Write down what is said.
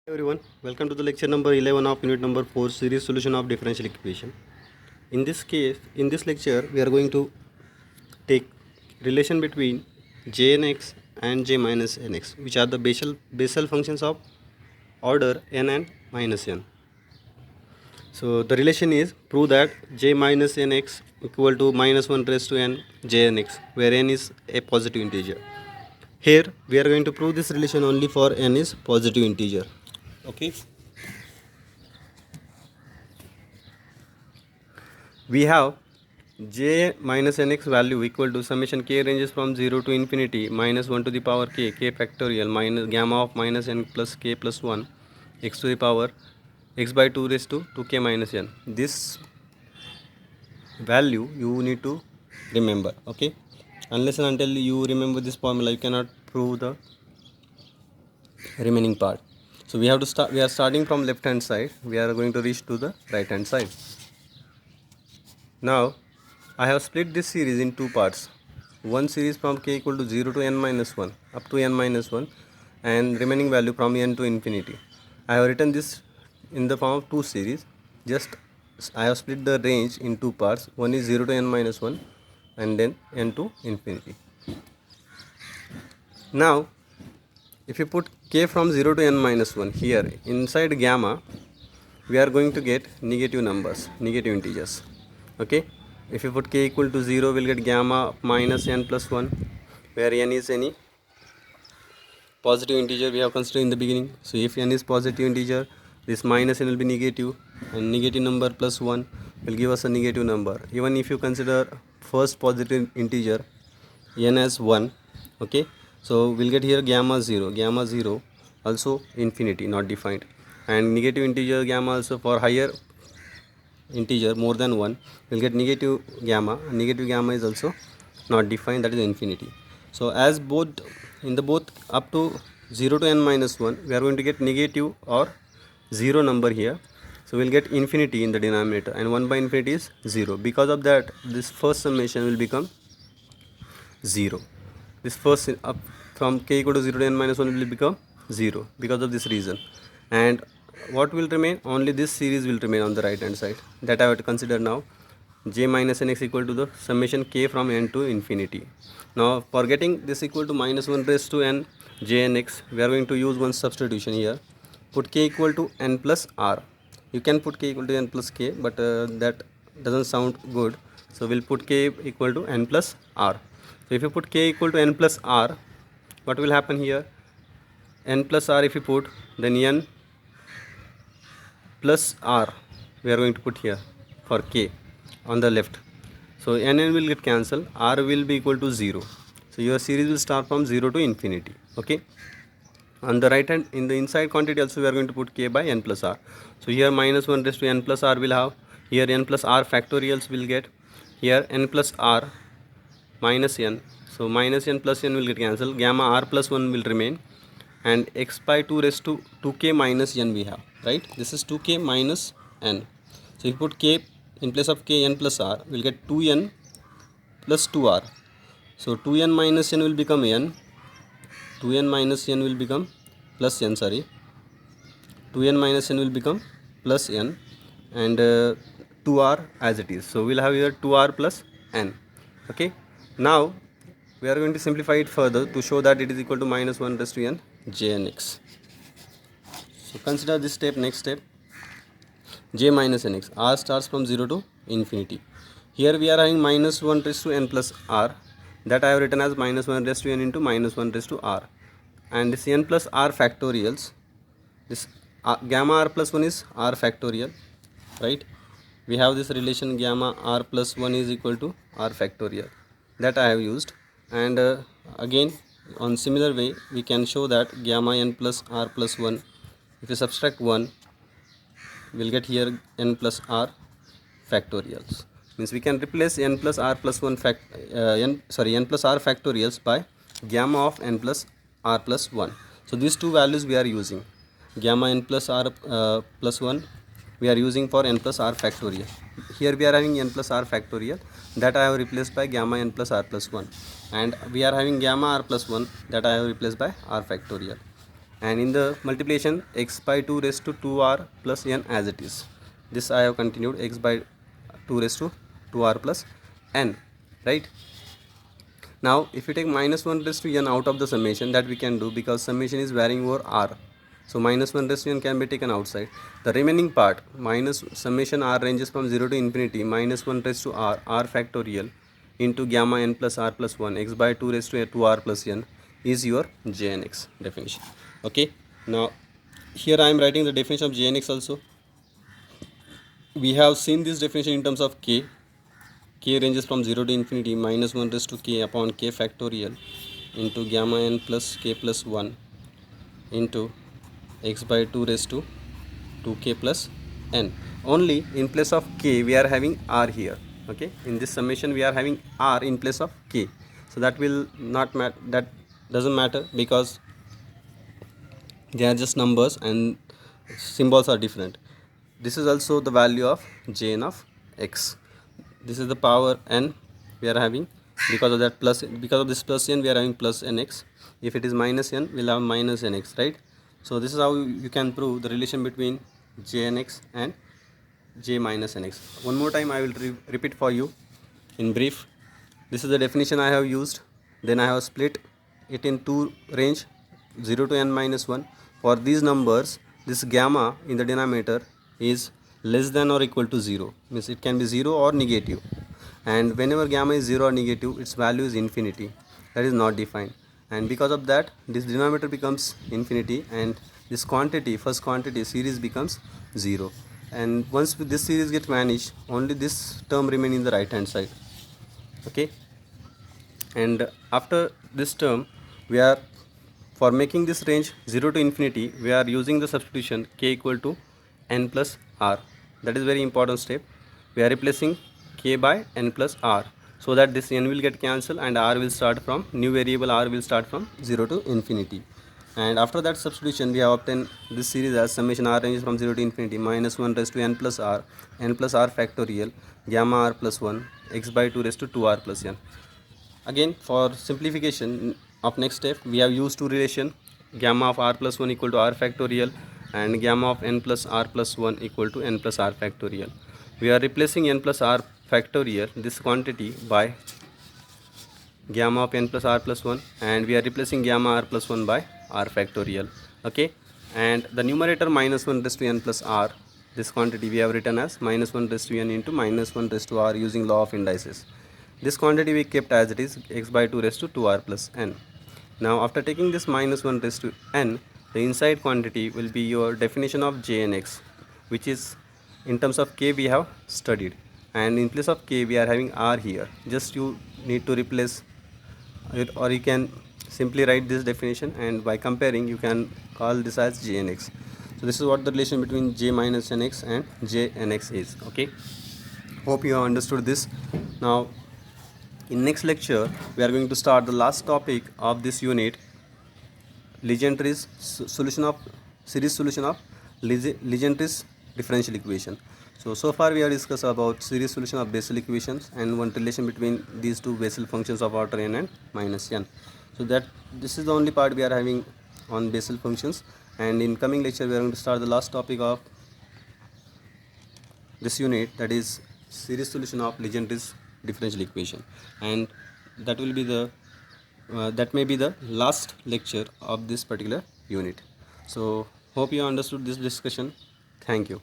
Everyone, welcome to the lecture number 11 of unit number 4 series solution of differential equation. In this lecture we are going to take relation between jnx and j minus nx, which are the Bessel functions of order n and minus n. So the relation is prove that j minus nx equal to minus 1 raised to n jnx, where n is a positive integer. Here we are going to prove this relation only for n is positive integer. Okay, we have j minus nx value equal to summation k ranges from 0 to infinity minus 1 to the power k factorial minus gamma of minus n plus k plus 1 x to the power x by 2 raised to 2k minus n. This value you need to remember. Okay, unless and until you remember this formula, you cannot prove the remaining part. So we are starting from left hand side, we are going to reach to the right hand side. Now I have split this series in two parts. One series from k equal to 0 to n minus 1 up to n minus 1, and remaining value from n to infinity. I have written this in the form of two series. Just I have split the range in two parts. One is 0 to n minus 1 and then n to infinity. Now if you put k from 0 to n minus 1 here inside gamma, we are going to get negative numbers, negative integers. Okay, if you put k equal to 0, we'll get gamma minus n plus 1, where n is any positive integer we have considered in the beginning. So if n is positive integer, this minus n will be negative, and negative number plus 1 will give us a negative number. Even if you consider first positive integer n as 1, okay, so we'll get here gamma 0 also infinity, not defined, and negative integer gamma also for higher integer more than 1 will get negative gamma, and negative gamma is also not defined, that is infinity. So as both up to 0 to n minus 1, we are going to get negative or 0 number here, so we'll get infinity in the denominator, and 1 by infinity is 0. Because of that, this first summation will become 0. This first up from k equal to 0 to n minus 1 will become 0 because of this reason. And what will remain? Only this series will remain on the right hand side, that I have to consider now. J minus nx equal to the summation k from n to infinity. Now for getting this equal to minus 1 raised to n jnx, we are going to use one substitution here. Put k equal to n plus r. You can put k equal to n plus k, but that doesn't sound good, so we'll put k equal to n plus r. So if you put k equal to n plus r, what will happen here? N plus r if you put, then n plus r we are going to put here for k on the left. So n will get cancelled, r will be equal to 0. So your series will start from 0 to infinity. Okay, on the right hand, in the inside quantity also, we are going to put k by n plus r. So here minus 1 raised to n plus r will have, here n plus r factorials will get, here n plus r minus n, so minus n plus n will get cancelled, gamma r plus 1 will remain, and x by 2 raised to 2k minus n we have, right? This is 2k minus n. So if you put k in place of k n plus r, we'll get 2n plus 2r. So 2n minus n will become n, 2n minus n will become plus n, 2n minus n will become plus n, and 2r as it is. So we'll have here 2r plus n. Okay, now we are going to simplify it further to show that it is equal to minus 1 raised to n jnx. So consider this step, next step, j minus nx. R starts from 0 to infinity. Here we are having minus 1 raised to n plus r, that I have written as minus 1 raised to n into minus 1 raised to r, and this n plus r factorials, this gamma r plus 1 is r factorial, right? We have this relation gamma r plus 1 is equal to r factorial, that I have used. And again on similar way we can show that gamma n plus r plus 1, if you subtract 1, we'll get here n plus r factorials. Means we can replace n plus r plus 1 n plus r factorials by gamma of n plus r plus 1. So these two values we are using, gamma n plus r plus 1 we are using for n plus r factorial. Here we are having n plus r factorial, that I have replaced by gamma n plus r plus 1, and we are having gamma r plus 1, that I have replaced by r factorial. and in the multiplication x by 2 raised to 2r plus n as it is. This I have continued, x by 2 raised to 2r plus n, right? Now if you take minus 1 raised to n out of the summation, that we can do because summation is varying over r. So minus 1 raised to n can be taken outside. The remaining part, minus summation r ranges from 0 to infinity, minus 1 raised to r factorial into gamma n plus r plus 1, x by 2 raised to 2r plus n is your Jnx definition. Okay, now here I am writing the definition of Jnx also. We have seen this definition in terms of k. K ranges from 0 to infinity, minus 1 raised to k upon k factorial into gamma n plus k plus 1 into x by 2 raised to 2k plus n. Only in place of k we are having r here. Okay, in this summation we are having r in place of k, so that will not matter, that doesn't matter because they are just numbers and symbols are different. This is also the value of Jn of x. This is the power n we are having. Because of that plus, because of this plus n we are having plus nx. If it is minus n, we'll have minus nx, right? So this is how you can prove the relation between Jnx and j minus nx. One more time I will repeat for you in brief. This is the definition I have used. Then I have split it in two range, 0 to n minus 1. For these numbers, this gamma in the denominator is less than or equal to 0. Means it can be 0 or negative. And whenever gamma is 0 or negative, its value is infinity. That is not defined. And because of that, this denominator becomes infinity and this quantity, first quantity series becomes 0. And once this series gets vanished, only this term remains in the right hand side. Okay, and after this term, we are, for making this range 0 to infinity, we are using the substitution k equal to n plus r. That is very important step. We are replacing k by n plus r, so that this n will get cancelled and r will start from, new variable r will start from 0 to infinity. And after that substitution, we have obtained this series as summation r ranges from 0 to infinity, minus 1 raised to n plus r factorial, gamma r plus 1, x by 2 raised to 2r plus n. Again, for simplification of next step, we have used two relation, gamma of r plus 1 equal to r factorial and gamma of n plus r plus 1 equal to n plus r factorial. We are replacing n plus r factorial, this quantity, by gamma of n plus r plus 1, and we are replacing gamma r plus 1 by r factorial. Okay, and the numerator minus 1 raised to n plus r, this quantity we have written as minus 1 raised to n into minus 1 raised to r using law of indices. This quantity we kept as it is, x by 2 raised to 2r plus n. Now after taking this minus 1 raised to n, the inside quantity will be your definition of Jnx, which is in terms of k we have studied, and in place of k we are having r here. Just you need to replace it, or you can simply write this definition, and by comparing you can call this as Jnx. So this is what the relation between j minus nx and Jnx is. Okay, hope you have understood this. Now in next lecture we are going to start the last topic of this unit, Legendre's solution of series solution of Legendre's differential equation. So far we have discussed about series solution of Bessel equations and one relation between these two Bessel functions of order n and minus n. So that this is the only part we are having on Bessel functions, and in coming lecture we are going to start the last topic of this unit, that is series solution of Legendre's differential equation, and that will be the that may be the last lecture of this particular unit. So hope you understood this discussion. Thank you.